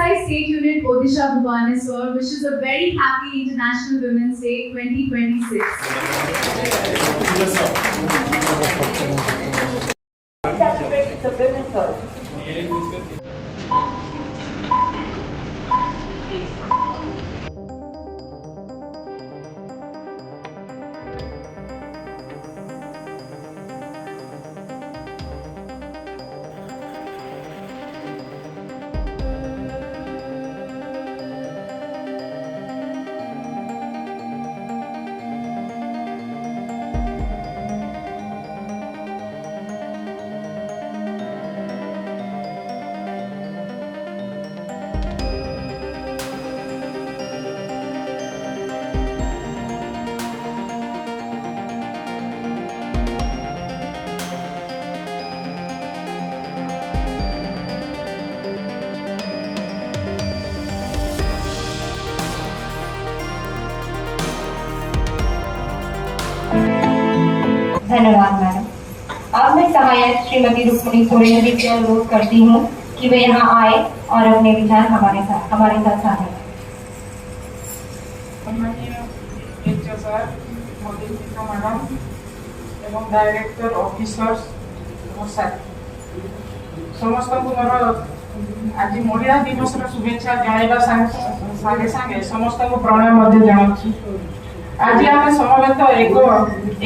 Exercise State Unit Odisha Bhubaneswar wishes a very happy International Women's Day 2026. Celebrate the women's day. धन्यवाद madam. अब मैं सहायक श्रीमती रुक्मिणी कोरेहरी से अनुरोध करती हूँ कि वे यहाँ आए और अपने विचार हमारे साथ साझा करें। मैडम एवं डायरेक्टर ऑफिसर्स समस्त को मोर आज महिला दिवस शुभेच्छा जणाइबा सागे सागे समस्त को प्रणाम मध्य जणाउछि। आज आम समवेत एक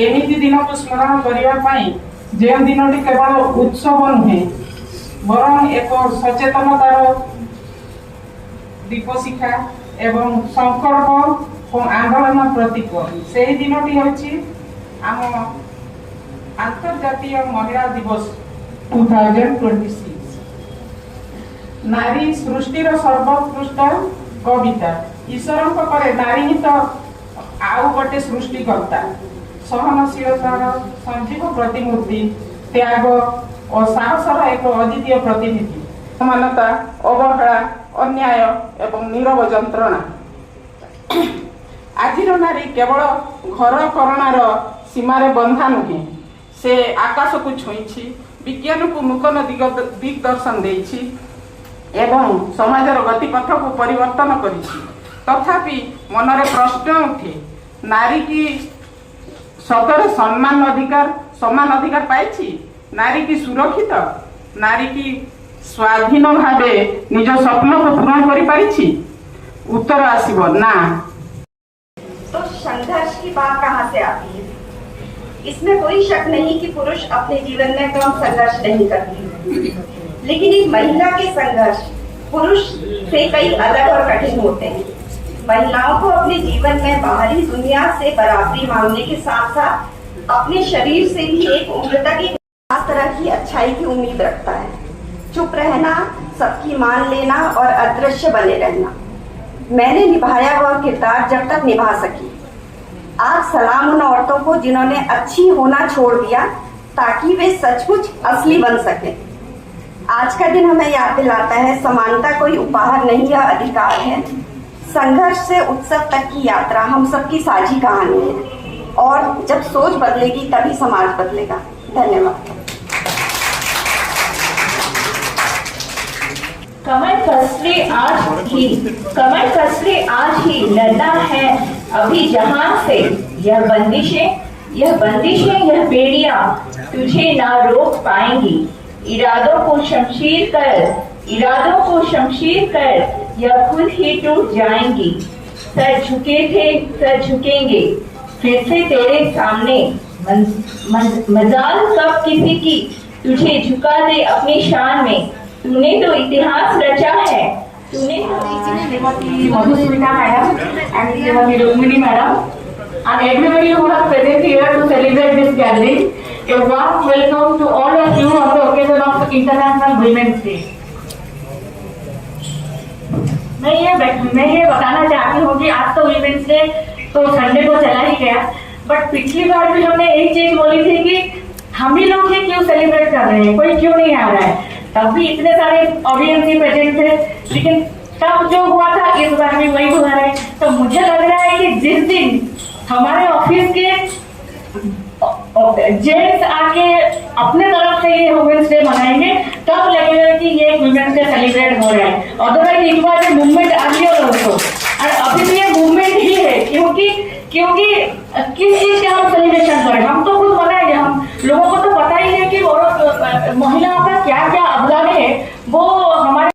एमिति दिन को स्मरण करने जो दिन केवल उत्सव नुहे बर एक सचेतनतार दीपशिखा एवं संकल्प और आंदोलन प्रतीक से दिनटी हूँ आम अंतर्जातीय महिला दिवस 2026। नारी सृष्टिर सर्वोत्कृष्ट कविता ईश्वर पर नारी ही तो आउ गोटे सृष्टिकर्ता सहनशीलतार संजीव प्रतिमूर्ति त्याग और साहसर एक अद्वितीय प्रतिनिधि समानता अवहेला अन्याय एवं नीरव जंत्रणा। आजिर नारी केवल घर करणार सीमारे बंधा नुहे से आकाश को छुईछि विज्ञान को नूतन दिग्दर्शन देछि एवं समाजर गतिपथ को परिवर्तन करिछि। तथापि मनरे प्रश्न उठे नारी की सतरे सम्मान समान अधिकार पाइछि? नारी की सुरक्षित? नारी की स्वाधीन भावे निज स्वप्न को पूर्ण करि पारिछि? उत्तर आसीबो ना। तो संघर्ष की बात कहाँ से आती है? इसमें कोई शक नहीं कि पुरुष अपने जीवन में कम संघर्ष नहीं करते, लेकिन एक महिला के संघर्ष पुरुष से कई अलग और कठिन होते हैं। महिलाओं को अपने जीवन में बाहरी दुनिया से बराबरी मांगने के साथ साथ अपने शरीर से भी एक उम्र तक एक खास तरह की अच्छाई की उम्मीद रखता है। चुप रहना, सबकी मान लेना और अदृश्य बने रहना। मैंने निभाया वह किरदार जब तक निभा सकी। आज सलाम उन औरतों को जिन्होंने अच्छी होना छोड़ दिया ताकि वे सचमुच असली बन सके। आज का दिन हमें याद दिलाता है समानता कोई उपहार नहीं, यह अधिकार है। संघर्ष से उत्सव तक की यात्रा हम सबकी साझी कहानी है और जब सोच बदलेगी तभी समाज बदलेगा। धन्यवाद। कमल कसरे आज ही लड़ना है अभी जहां से। यह बंदिशें यह बेड़ियां तुझे ना रोक पाएंगी। इरादों को शमशीर कर यह खुद ही टूट जाएंगी। सर झुकेंगे फिर से तेरे सामने। मजाल कब किसी की तुझे झुका दे अपनी शान में। तूने तो इतिहास रचा है। Shrimati Madhusmita madam and Shrimati Rukmini madam and everybody who has present here to celebrate this gathering. A warm welcome to all of you on the occasion of International Women's Day. मैं ये बताना चाहती हूँ कि आज तो वीमेंस डे तो संडे को चला ही गया, बट पिछली बार भी हमने एक चीज बोली थी कि हम ही लोग ही क्यों सेलिब्रेट कर रहे हैं, कोई क्यों नहीं आ रहा है। तब भी इतने सारे ऑडियंस ही प्रेजेंट थे, लेकिन तब जो हुआ था इस बार भी वही हुआ है। तो मुझे लग रहा है कि जिस दिन हमारे ऑफिस के जेंट्स आके अपने तरफ से ये वुमेन्स डे मनाएंगे, तब लगेगा कि ये वुमेन्स डे सेलिब्रेट हो रहा है। Otherwise it was a movement earlier also, और अभी भी ये मूवमेंट ही है, क्योंकि किस चीज का हम सेलिब्रेशन करें, हम तो खुद मनाएंगे, हम लोगों को तो पता ही है कि औरत महिलाओं का क्या क्या अवदान है, वो हमारे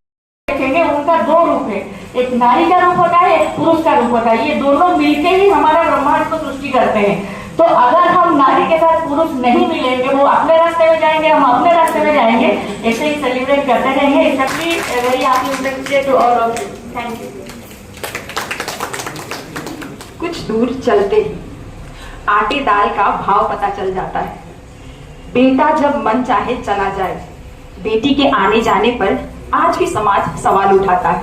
देखेंगे। उनका दो रूप है, एक नारी का रूप होता है, एक पुरुष का रूप होता है, ये दोनों मिलके ही हमारा ब्रह्मांड को सृष्टि करते हैं। तो अगर हम नारी के साथ पुरुष नहीं मिलेंगे, वो अपने रास्ते में जाएंगे, हम अपने रास्ते में जाएंगे, ऐसे ही सेलिब्रेट करते रहेंगे। Actually very happy to all of you, thank you. कुछ दूर चलते आटे दाल का भाव पता चल जाता है। बेटा जब मन चाहे चला जाए, बेटी के आने जाने पर आज भी समाज सवाल उठाता है।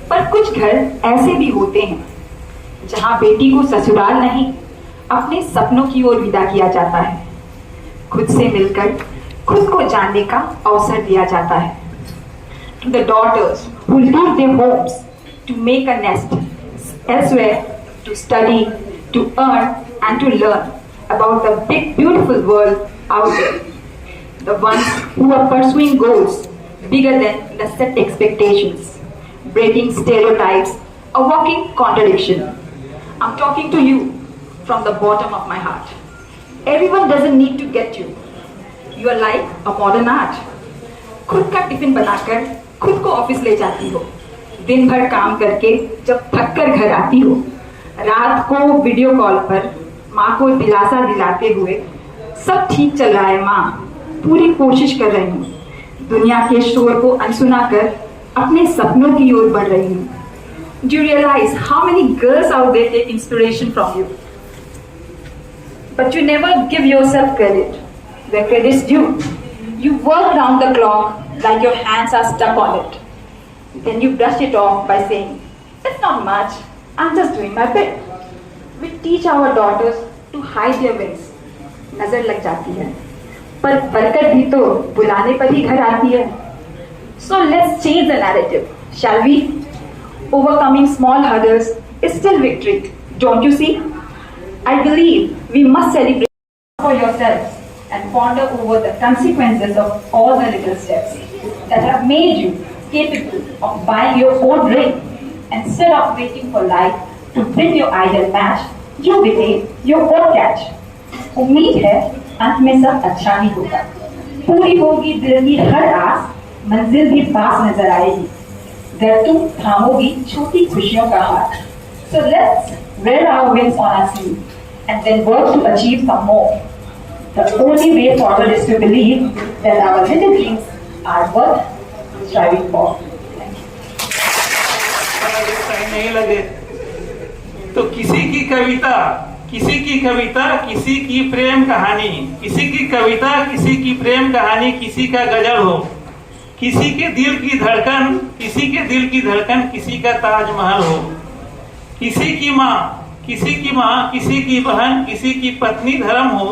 पर कुछ घर ऐसे भी होते हैं जहां बेटी को ससुराल नहीं, अपने सपनों की ओर विदा किया जाता है। खुद से मिलकर खुद को जानने का अवसर दिया जाता है। To the daughters who leave their homes to make a nest elsewhere, to study, to earn and to learn about the big beautiful world out there. The ones who are pursuing goals bigger than the set expectations, breaking stereotypes, a walking contradiction. I'm talking to you from the bottom of my heart. Everyone doesn't need to get you. You are like a modern art. खुद का tiffin बनाकर खुद को office ले जाती हो, दिन भर काम करके जब थक कर घर आती हो, रात को वीडियो कॉल पर माँ को दिलासा दिलाते हुए सब ठीक चल रहा है माँ, पूरी कोशिश कर रही हूँ, दुनिया के शोर को अनसुना कर अपने सपनों की ओर बढ़ रही हूँ. Do you realize how many girls out there take inspiration from you? But you never give yourself credit where credit's due. You work round the clock like your hands are stuck on it. Then you brush it off by saying, "It's not much, I'm just doing my bit." We teach our daughters to hide their wins. नजर लग जाती है, पर बरकत भी तो बुलाने पर ही घर आती है. So let's change the narrative, shall we? Overcoming small hurdles is still victory, don't you see? I believe we must celebrate for yourselves and ponder over the consequences of all the little steps that have made you capable of buying your own ring. Instead of waiting for life to bring your ideal match, you became your own catch. उम्मीद है अंत में सब अच्छा ही होगा, पूरी होगी दिल की हर आस, मंजिल भी पास नजर आएगी, अगर तुम थामोगी छोटी खुशियों का हाथ. So let's wear our wings on our sleeve and then work to achieve some more. The only way forward is to believe that our little dreams are worth striving for. नहीं लगे तो किसी की कविता, किसी की प्रेम कहानी, किसी की कविता, किसी की प्रेम कहानी, किसी का गजल हो, किसी के दिल की धड़कन, किसी के दिल की धड़कन, किसी का ताजमहल हो, किसी की माँ, किसी की बहन, किसी की पत्नी धर्म हो,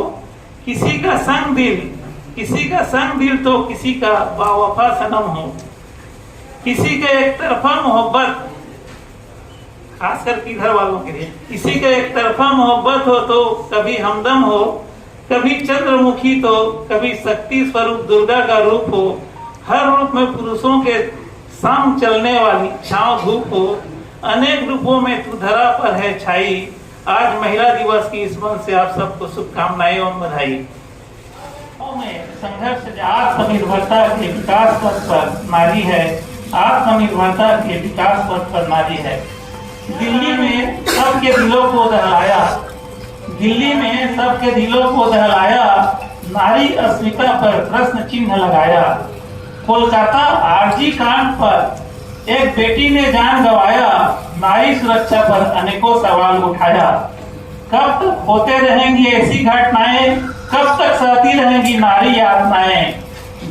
किसी का संग दिल तो किसी का बावफा सनम हो, किसी का एक तरफा मोहब्बत, खास करके घर वालों के लिए, किसी का एक तरफा मोहब्बत हो तो कभी हमदम हो, कभी चंद्रमुखी तो कभी शक्ति स्वरूप दुर्गा का रूप हो, हर रूप में पुरुषों के संग चलने वाली छांव धूप हो, अनेक रूपों में तू धरा पर है छाई. आज महिला दिवस की इस मंच से आप सबको शुभकामनाएं और बधाई. संघर्ष आत्मनिर्भरता के विकास पथ पर नारी है, आत्मनिर्भरता के विकास पथ पर नारी है. दिल्ली में सबके दिलों को दहलाया, नारी अस्मिता पर प्रश्न चिन्ह लगाया. कोलकाता आरजी कांड पर एक बेटी ने जान गंवाया, नारी सुरक्षा पर अनेकों सवाल उठाया. कब तक होते रहेंगी ऐसी घटनाएं, कब तक सहती रहेंगी नारी यातनाएं,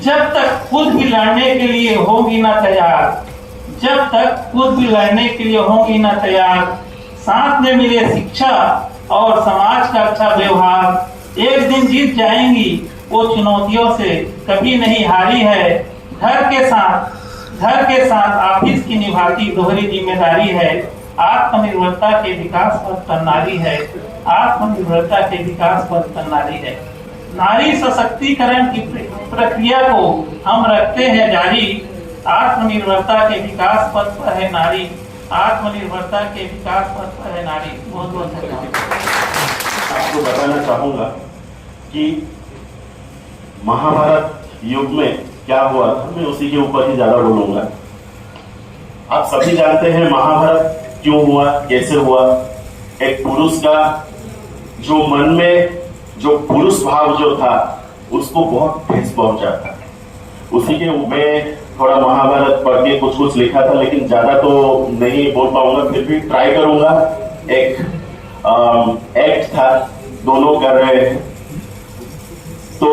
जब तक खुद भी लड़ने के लिए होंगी ना तैयार, जब तक खुद भी लड़ने के लिए होंगी ना तैयार. साथ में मिले शिक्षा और समाज का अच्छा व्यवहार, एक दिन जीत जाएंगी वो चुनौतियों से कभी नहीं हारी है. घर के साथ ऑफिस की निभाती दोहरी जिम्मेदारी है. आत्मनिर्भरता के विकास पथ पर नारी है, आत्मनिर्भरता के विकास पथ पर नारी है. नारी सशक्तिकरण की प्रक्रिया को हम रखते हैं जारी. आत्मनिर्भरता के विकास पथ पर है नारी, आत्मनिर्भरता के विकास पथ पर है नारी। बहुत बहुत धन्यवाद। आपको बताना चाहूंगा कि महाभारत युग में क्या हुआ था, मैं उसी के ऊपर ही ज्यादा बोलूंगा। आप सभी जानते हैं महाभारत क्यों हुआ, कैसे हुआ। एक पुरुष का जो मन में जो पुरुष भाव जो था उसको बहुत ठेस पहुंचा था। उसी के मैं थोड़ा महाभारत पढ़ के कुछ कुछ लिखा था, लेकिन ज्यादा तो नहीं बोल पाऊंगा, फिर भी ट्राई करूंगा। एक एक्ट था, दोनों कर रहे हैं। तो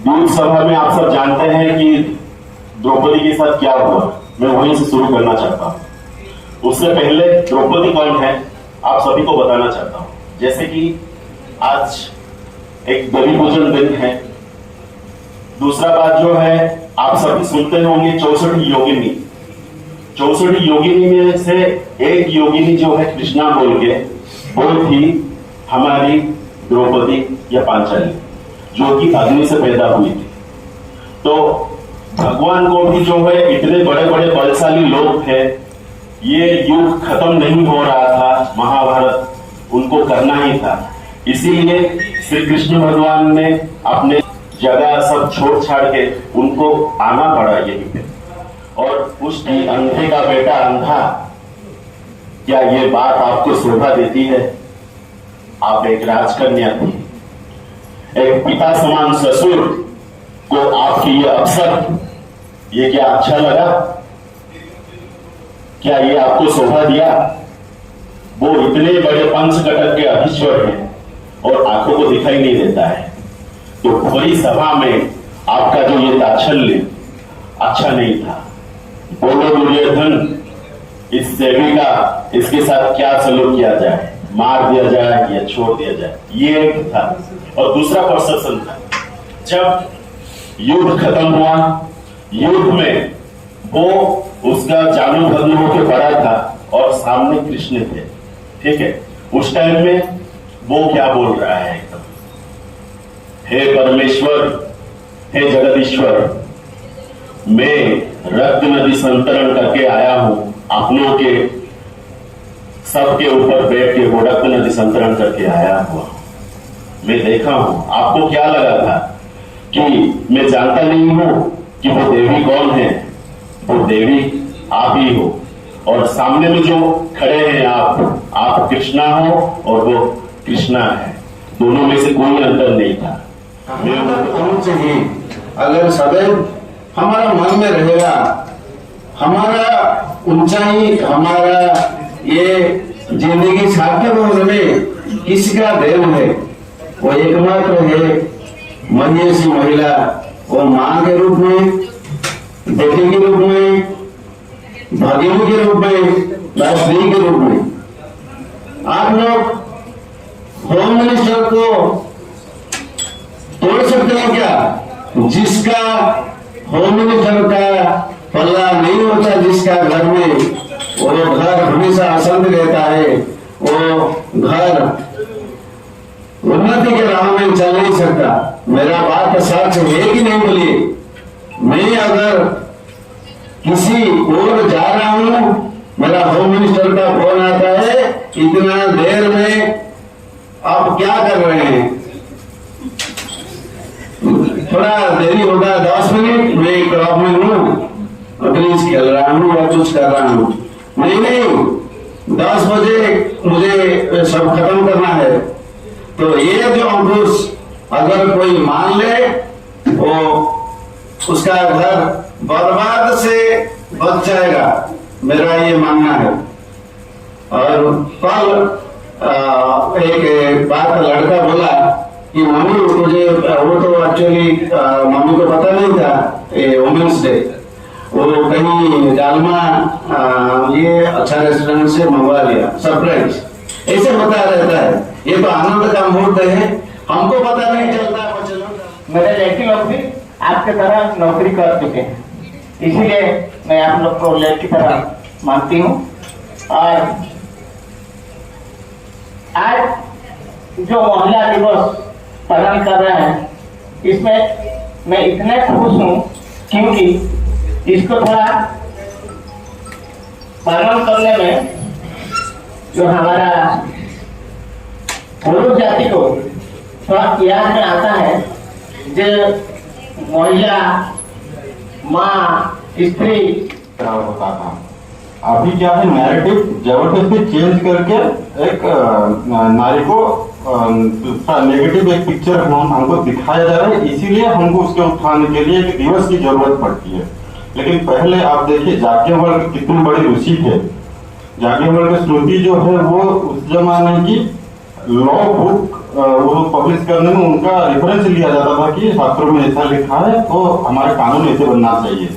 दूध सभा में आप सब जानते हैं कि द्रौपदी के साथ क्या हुआ, मैं वहीं से शुरू करना चाहता हूं। उससे पहले द्रौपदी कौन है आप सभी को बताना चाहता हूं। जैसे कि आज एक बलि पूजन दिन है। दूसरा बात जो है, आप सभी सुनते होंगे 64 योगिनी। 64 योगिनी में से एक योगिनी जो है कृष्णा बोल के, वो थी हमारी द्रौपदी या पांचाली, जो कि अग्नि से पैदा हुई थी। तो भगवान को भी जो है इतने बड़े बड़े बलशाली लोग थे, ये युग खत्म नहीं हो रहा था, महाभारत उनको करना ही था। इसीलिए श्री कृष्ण भगवान ने अपने जगह सब छोड़ छाड़ के उनको आना पड़ा यहीं पे। और उसकी अंधे का बेटा अंधा, क्या ये बात आपको शोभा देती है? आप एक राजकन्या थी, एक पिता समान ससुर को आपकी ये अवसर, ये क्या अच्छा लगा? क्या ये आपको शोभा दिया? वो इतने बड़े पंचकटक के अधीश्वर हैं और आंखों को दिखाई नहीं देता है। तो बड़ी सभा में आपका जो ये ताच्छल्य अच्छा नहीं था। बोलो दुर्योधन, इस सेविका, इसके साथ क्या सलूक किया जाए, मार दिया जाए या छोड़ दिया जाए, ये एक था। और दूसरा परसेप्शन था, जब युद्ध खत्म हुआ, युद्ध में वो उसका जानू भग्न होकर पड़ा था और सामने कृष्ण थे, ठीक है। उस टाइम में वो क्या बोल रहा है एकदम, हे परमेश्वर, हे जगदीश्वर, मैं रक्त नदी संतरण करके आया हूं, अपनों के सबके ऊपर बैठ के वो रक्त नदी संतरण करके आया हुआ। मैं देखा हूं, आपको क्या लगा था कि मैं जानता नहीं हूं कि वो देवी कौन है? वो देवी आप ही हो, और सामने में जो खड़े हैं आप कृष्णा हो और वो कृष्णा है, दोनों में से कोई अंतर नहीं था। होना चाहिए। अगर सदैव हमारा मन में रहेगा, हमारा ऊंचाई, हमारा ये जिंदगी सार्थक होने में किसका देव है? वो एकमात्र है महेशी महिला, वो मां के रूप में, बेटी के रूप में, भगिनी के रूप में, स्त्री के रूप में। आप लोग होम मिनिस्टर को तोड़ सकते हैं क्या? जिसका होम मिनिस्टर का पल्ला नहीं होता, जिसका घर में, वो घर हमेशा अशांत रहता है, वो घर उन्नति के राह में चल नहीं सकता। मेरा बात सच है कि नहीं बोलिए? मैं अगर किसी और जा रहा हूं, मेरा होम मिनिस्टर का फोन आता है, इतना देर में आप क्या कर रहे हैं? थोड़ा देरी होगा, 10 मिनट, मैं क्रॉप में हूँ, टेनिस खेल रहा हूँ या कुछ कर रहा हूँ। नहीं, 10 बजे मुझे सब खत्म करना है। तो ये जो अंकुश अगर कोई मान ले, वो उसका घर बर्बाद से बच जाएगा, मेरा ये मानना है। और कल एक बात लड़का बोला कि मम्मी मुझे, वो तो एक्चुअली मम्मी को पता नहीं था वुमेन्स डे, वो कहीं डालमा ये अच्छा रेस्टोरेंट से मंगवा लिया, सरप्राइज। ऐसे होता रहता है, ये तो आनंद का मुहूर्त है, हमको पता नहीं चलता। मेरे लड़की लोग भी आपके तरह नौकरी कर चुके हैं, इसीलिए मैं आप लोग को लड़की की तरह मानती हूँ। और आज जो महिला दिवस पालन कर रहे हैं, इसमें मैं इतने खुश हूँ क्योंकि इसको थोड़ा पालन करने में जो हमारा पुरुष जाति को थोड़ा याद में आता है, जो महिला, माँ, स्त्री होता था। अभी क्या है, नैरेटिव जबरदस्ती चेंज करके एक नारी को नेगेटिव एक पिक्चर हमको दिखाया जा रहा है, इसीलिए हमको उसके उठाने के लिए एक दिवस की जरूरत पड़ती है। लेकिन पहले आप देखिए याज्ञवल्क्य कितनी बड़ी ऋषि थे। याज्ञवल्क्य श्रुति जो है वो उस जमाने की लॉ बुक वो पब्लिश करने में उनका रेफरेंस लिया जाता था कि शास्त्रों में ऐसा लिखा है तो हमारे कानून ऐसे बनना चाहिए।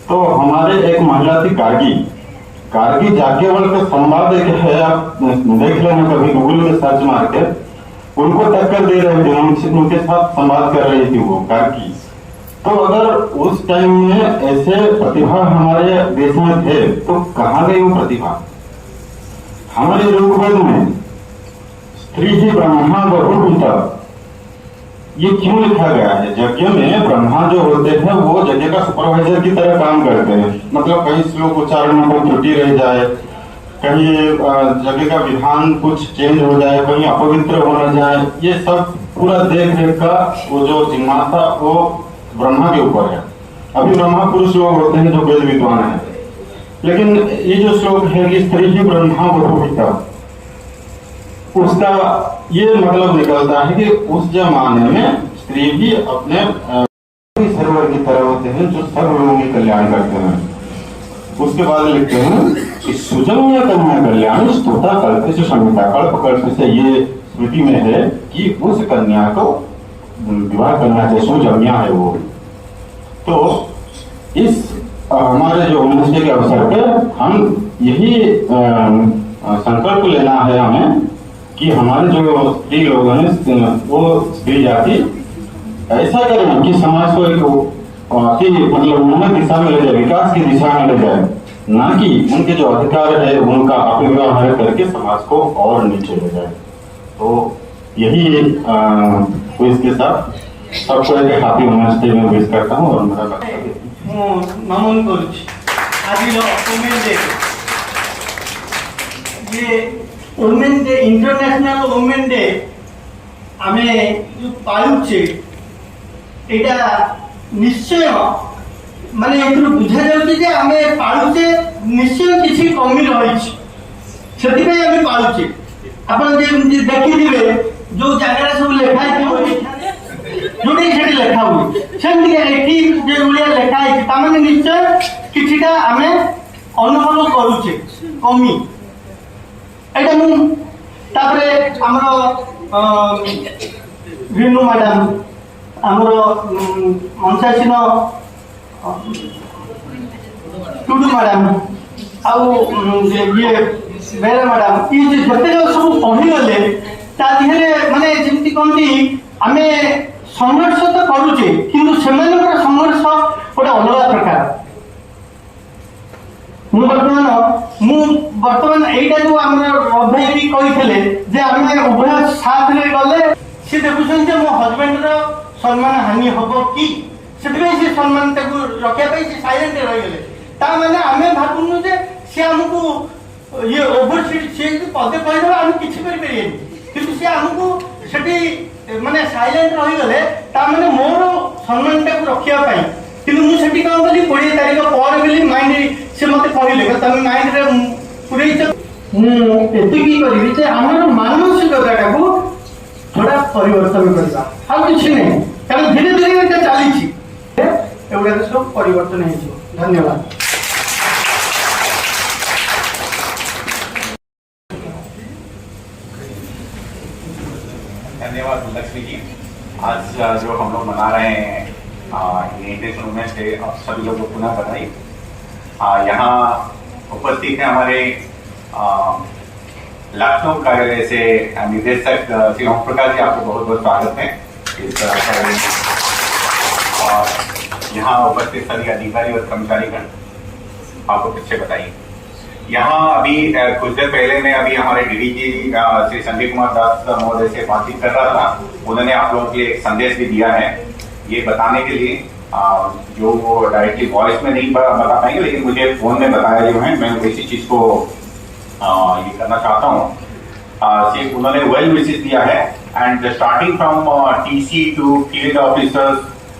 तो हमारे एक महिला थी गार्गी याज्ञवल्क्य संवाद एक है, आप देख लेना कभी गूगल में सर्च मार के, उनको टक्कर दे रहे थे, उनके साथ संवाद कर रही थी वो गार्गी। तो अगर उस टाइम में ऐसे प्रतिभा हमारे देश में थे तो कहाँ गई वो प्रतिभा? हमारे ऋग्वेद में स्त्री ही ब्रह्मा बहुपिता, ये क्यों लिखा गया है? यज्ञ में ब्रह्मा जो होते हैं वो यज्ञ का सुपरवाइजर की तरह काम करते हैं। मतलब कहीं श्लोक उच्चारण में कोई त्रुटि रह जाए, कहीं यज्ञ का विधान कुछ चेंज हो जाए, कहीं अपवित्र हो न जाए, ये सब पूरा देख रेख का वो जो जिम्मासा वो ब्रह्मा के ऊपर है। अभी ब्रह्मा पुरुष लोग होते हैं जो वेद विद्वान है, लेकिन ये जो श्लोक है कि स्त्री ही ब्रह्मा बहुपिता, उसका ये मतलब निकलता है कि उस जमाने में स्त्री भी अपने सर्वर की तरह होते हैं जो सब लोगों के कल्याण करते हैं। उसके बाद लिखते हैं कि सुजन्य कन्या कल्याण स्तुता कल्प से संहिता, कल्प कल्प से ये स्मृति में है कि उस कन्या को विवाह करना चाहिए, सुजन्या है वो। तो इस हमारे जो वंश के अवसर पे हम यही संकल्प लेना है हमें कि हमारे जो स्त्री लोग हैं वो स्त्री जाति ऐसा करें कि समाज को एक मतलब उन्नत दिशा में ले जाए, विकास की दिशा में ले जाए, ना कि उनके जो अधिकार है उनका अपव्यवहार करके समाज को और नीचे ले जाए। तो यही इसके साथ सबको एक हैप्पी वुमेन्स डे में विश करता हूँ। और मेरा नमन करुछि आज वुमेन डे, ये women day international women day आमे जो पालुचे एटा निश्चय माने एथुर बुझा जाउछि जे आमे पालुचे निश्चय किछि कमी रहिछि, सेति पे आमे पालुचे। आपण जे देखि दिबे जो जगह सब लेखा है जोडी सेठी लेखा हुई सेमति एठी जे उलिया लेखा है ता माने निश्चय किछिटा आमे अनुभव करूचे कमी। एटा मु तापरे हमरो विनु मैडम हमरो मनसासिनो टुडू मैडम आउ ये बेरा मैडम ये जते सब पढ़ी गले ता दिहरे माने जेमति कोनती आमे संघर्ष तो करूचे किंतु सेमानकर संघर्ष गोटे अलग प्रकार। मु बर्तमान एटा जो हमर रभाई भी कहिथिले जे आमे उभय साथ रे गले से देखुछन जे मो हस्बैंड रो सम्मान हानि होबो कि सेतबे से सम्मान ताकू रखे पई से साइलेंट रहि गेले ता माने आमे भाबुनु जे से हमकु ये ओवर से पदे कहिदबा हम किछि करि परियेनी किंतु से हमकु सेठी माने साइलेंट रहि गेले ता माने मोर सम्मान ताकू रखिया पई किंतु मु सेठी काम कली 20 तारिख पर बेली माइंड से मते कहले तमे माइंड रे पुरैछ मु एतिकी करिवि जे हमर मानसिकताटाकू थोड़ा परिवर्तन करबा आ किछि नै कारण धीरे धीरे एटा चाली छी एवडा सब परिवर्तन हे छी। धन्यवाद। धन्यवाद लक्ष्मी जी। आज जो हम लोग मना रहे हैं इंटरनेशनल वुमेन्स डे, आप सभी लोगों को पुनः बधाई। यहाँ उपस्थित हैं हमारे लखनऊ कार्यालय से निदेशक श्री ओम प्रकाश जी, आपको बहुत बहुत स्वागत है इस और यहाँ उपस्थित सभी अधिकारी और कर्मचारीगण, आपको पीछे बताइए। यहाँ अभी कुछ देर पहले मैं अभी हमारे डीडीजी श्री संजय कुमार दास महोदय से बातचीत कर रहा था। उन्होंने आप लोगों के लिए एक संदेश भी दिया है, ये बताने के लिए जो वो डायरेक्टली वॉइस में नहीं बता पाएंगे, लेकिन मुझे फोन में बताया जो है, मैं इसी चीज को ये करना चाहता हूँ। सिर्फ उन्होंने वेल विशेस दिया है, and starting from TC to field officers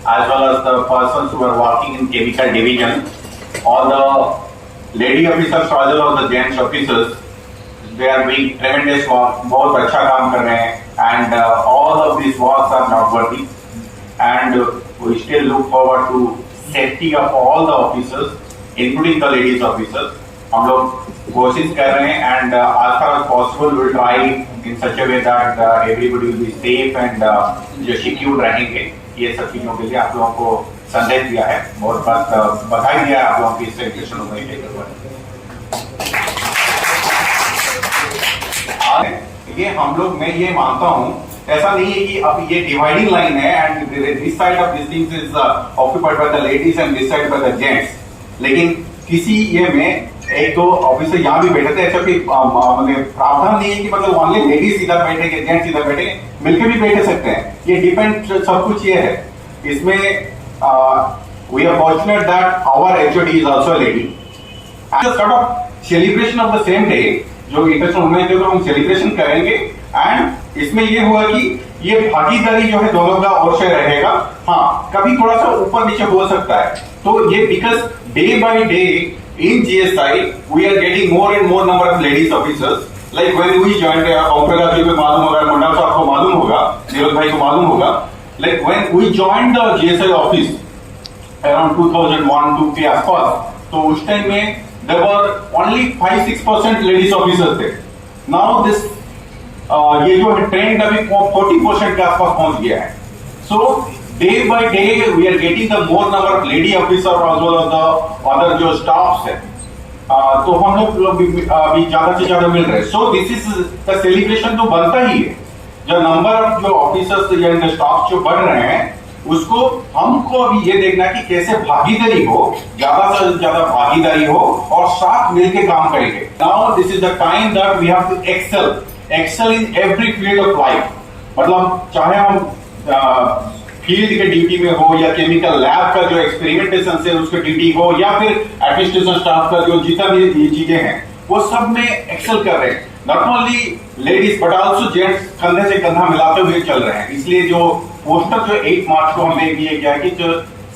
as well as the persons who are working in chemical division, all the lady officers as well as the gents officers, they are doing tremendous work, बहुत अच्छा काम कर रहे हैं, and all of this works are noteworthy, and we still look forward to safety of all the officers, including the ladies officers. हम लोग कोशिश कर रहे हैं, and as far as possible we'll try in such a way that everybody will be safe and जो secure रहेंगे। ये सब चीजों के लिए आप लोगों को संदेश दिया है, बहुत बहुत बधाई दिया है आप लोगों की इस सेलिब्रेशन में लेकर। ये हम लोग, मैं ये मानता हूँ, ऐसा नहीं है कि अब ये डिवाइडिंग लाइन है and this side of this things is occupied by the ladies and this side by the gents, लेकिन किसी ये में एक दो ऑफिसर यहाँ भी बैठे थे, ऐसा कि मतलब प्रावधान नहीं है कि मतलब ओनली लेडीज इधर बैठेंगे जेंट्स इधर बैठेंगे, मिलकर भी बैठ सकते हैं। ये डिपेंड, सब कुछ ये है इसमें। We are fortunate that our HOD is also lady. Sort of celebration of the same day, जो इंटरनेशनल वुमेन डे को हम सेलिब्रेशन करेंगे, एंड इसमें ये हुआ कि ये भागीदारी जो है दोनों का और से रहेगा। हाँ, कभी थोड़ा सा ऊपर नीचे हो सकता है, तो ये because day by day in GSI we are getting more and more number of ladies officers, like when we joined, ओपेरा जी को मालूम होगा, मुंडा साहब को मालूम होगा, नीरज भाई को मालूम होगा, like when we joined the GSI office around 2001-2 के आसपास, तो उस टाइम में there were only 5-6% ladies officers थे। नाउ दिस ये जो ट्रेंड अभी 40% के आसपास पहुंच गया है। So day by day we are getting the more number of lady officer as well as the other जो स्टाफ्स है, तो हम लोग अभी ज्यादा से ज्यादा मिल रहे हैं। So this is the celebration तो बनता ही है, जो नंबर ऑफ जो ऑफिसर्स या स्टाफ जो बढ़ रहे हैं, उसको हमको अभी ये देखना है कि कैसे भागीदारी हो, ज्यादा से ज्यादा भागीदारी हो और साथ मिलकर काम करेंगे। Now this is the time that we have to excel in every field of life. मतलब चाहे हम फील्ड के ड्यूटी में हो, या केमिकल लैब का जो एक्सपेरिमेंटेशन से उसका ड्यूटी हो, या फिर एडमिनिस्ट्रेशन स्टाफ का जो जितना भी चीजें हैं, वो सब में एक्सेल कर रहे हैं। Not only ladies but also gents कंधे से कंधा मिलाते हुए चल रहे हैं। इसलिए जो पोस्टर जो 8 मार्च को हमने दिए गया कि जो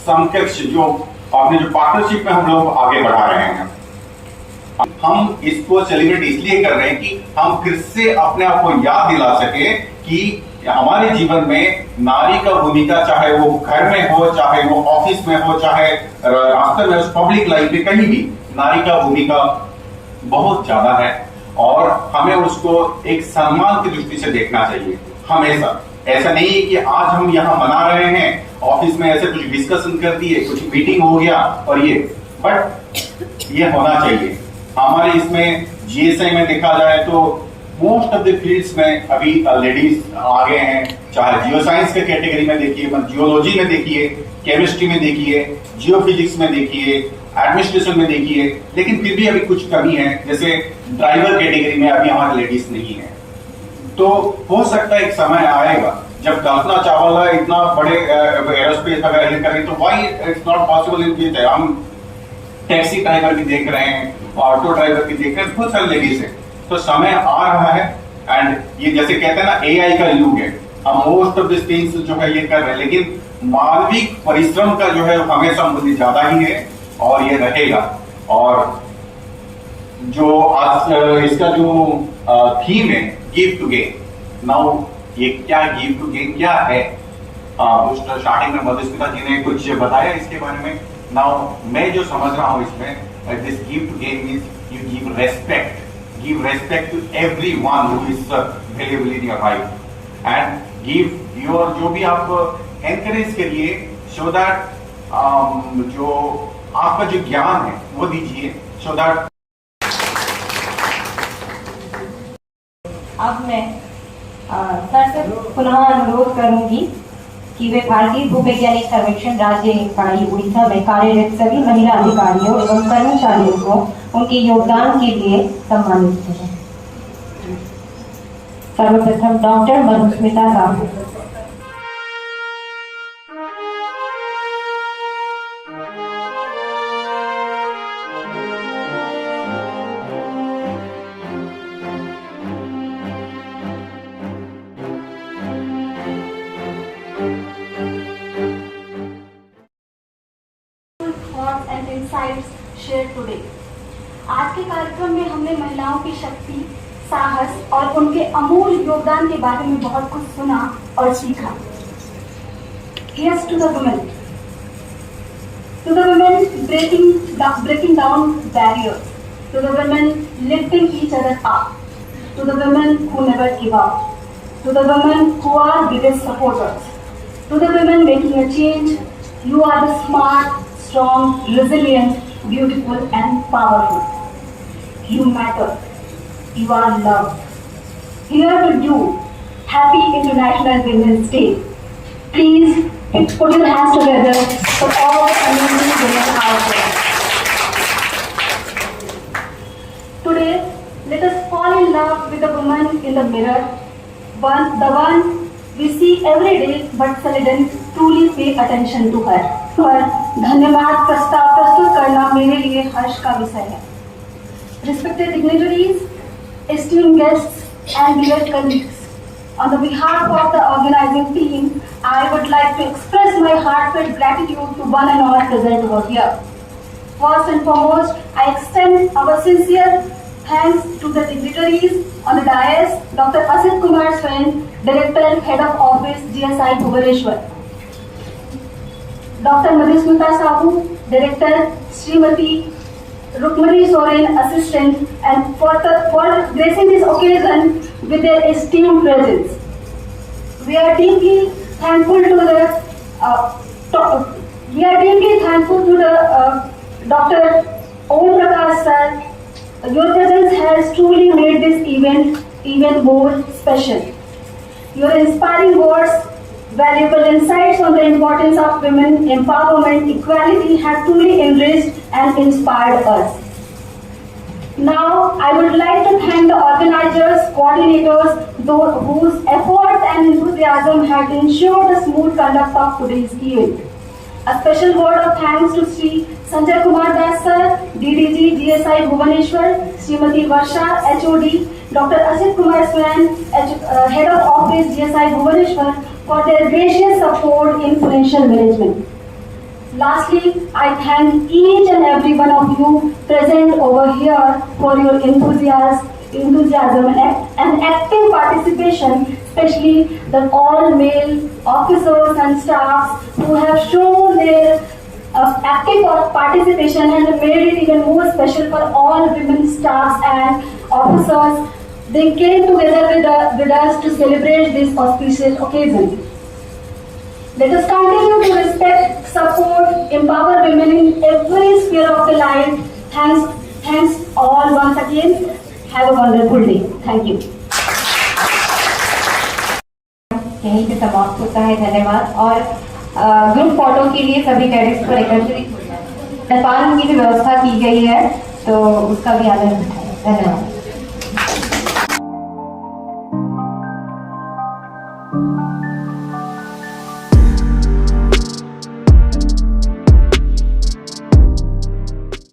समकक्ष जो अपने जो पार्टनरशिप में हम लोग आगे बढ़ा रहे हैं, हम इसको सेलिब्रेट इसलिए कर रहे हैं कि हम फिर से अपने आप को याद दिला सके कि हमारे जीवन में नारी का भूमिका, चाहे वो घर में हो, चाहे वो ऑफिस में हो, चाहे रास्ते में, पब्लिक लाइफ में, कहीं भी नारी का भूमिका बहुत ज्यादा है, और हमें उसको एक सम्मान की दृष्टि से देखना चाहिए हमेशा। ऐसा नहीं है कि आज हम यहाँ मना रहे हैं, ऑफिस में ऐसे कुछ डिस्कशन कर दिए, कुछ मीटिंग हो गया और ये, बट ये होना चाहिए। हमारे इसमें जीएसआई में देखा जाए तो मोस्ट ऑफ द फील्ड्स में अभी लेडीज आगे हैं, चाहे जियो साइंस के कैटेगरी में देखिए, जियोलॉजी में देखिए, केमिस्ट्री में देखिए, जियो फिजिक्स में देखिए, एडमिनिस्ट्रेशन में देखिए, लेकिन फिर भी अभी कुछ कमी है। जैसे ड्राइवर कैटेगरी में अभी हमारे लेडीज नहीं है। तो हो सकता है एक समय आएगा जब कल्पना चावला इतना बड़े एरोस्पेस वगैरह करें, तो why it's not possible in future. हम टैक्सी ड्राइवर भी देख रहे हैं, ऑटो ड्राइवर भी देख रहे हैं, बहुत सारे लेडीज है। तो समय आ रहा है, एंड ये जैसे कहते हैं ना, एआई का युग है। हम मोस्ट ऑफ दिस थिंग्स जो है ये कर रहे हैं, लेकिन मानविक परिश्रम का जो है हमेशा मूल्य ज्यादा ही है और ये रहेगा। और जो आज इसका जो थीम है, गिव टू गेन, नाउ ये क्या गिव टू गेन क्या है, स्टार्टिंग में मधुस्मिता जी ने कुछ बताया इसके बारे में। नाउ मैं जो समझ रहा हूं इसमें, this give to gain means you give respect to everyone who is available in your life, and give your, जो भी आप एनकरेज करिए, सो दैट जो आपका जो ज्ञान है वो दीजिए, सो दैट। अब मैं सर से पुनः अनुरोध करूंगी कि वे भारतीय भूवैज्ञानिक सर्वेक्षण राज्य इकाई उड़ीसा में कार्यरत सभी महिला अधिकारियों एवं कर्मचारियों को उनके योगदान के लिए सम्मानित करें। सर्वप्रथम doctor Madhusmita Sahu. insights shared today. आज के कार्यक्रम में हमने महिलाओं की शक्ति, साहस और उनके अमूल्य योगदान के बारे में बहुत कुछ सुना और सीखा. Here's to the women. To the women breaking down barriers. To the women lifting each other up. To the women who never give up. To the women who are biggest supporters. To the women making a change, you are the smart, strong, resilient, beautiful and powerful. You matter. You are loved. Here to you, happy International Women's Day. Please put your hands together for all the amazing women out there. Today, let us fall in love with the woman in the mirror, the one we see every day but seldom truly pay attention to her. पर धन्यवाद प्रस्ताव प्रस्तुत करना मेरे लिए हर्ष का विषय है. Respected dignitaries, esteemed guests and dear colleagues, on the behalf of the organizing team, I would like to express my heartfelt gratitude to one and all present over here. First and foremost, I extend our sincere thanks to the dignitaries on the dais, Dr. Asit Kumar Swain, Director and Head of Office, GSI Bhubaneswar. Dr. Madhusmita Sahu, Director, Srimati Rukmani Soren, Assistant, and for gracing this occasion with their esteemed presence. We are deeply thankful to the Dr. Om Prakash sir. Your presence has truly made this event even more special. Your inspiring words, valuable insights on the importance of women empowerment, equality have truly enriched and inspired us. Now, I would like to thank the organizers, coordinators, those whose efforts and enthusiasm have ensured the smooth conduct of today's event. A special word of thanks to Sri Sanjay Kumar Das sir, DDG, GSI Bhubaneswar, Srimati Varsha, HOD, Dr. Asit Kumar Swain, Head of Office, GSI Bhubaneswar, for their gracious support in financial management. Lastly, I thank each and every one of you present over here for your enthusiasm and active participation, especially the all male officers and staffs who have shown their active participation and made it even more special for all women staffs and officers. They came together with us to celebrate this auspicious occasion. Let us continue to respect, support, empower women in every sphere of the life. Thanks all once again. Have a wonderful day. Thank you. यहीं पे समाप्त होता है. धन्यवाद. और group photo के लिए सभी कैडेट्स पर एकत्रित नेपाल की भी व्यवस्था की गई है, तो उसका भी आदर. धन्यवाद.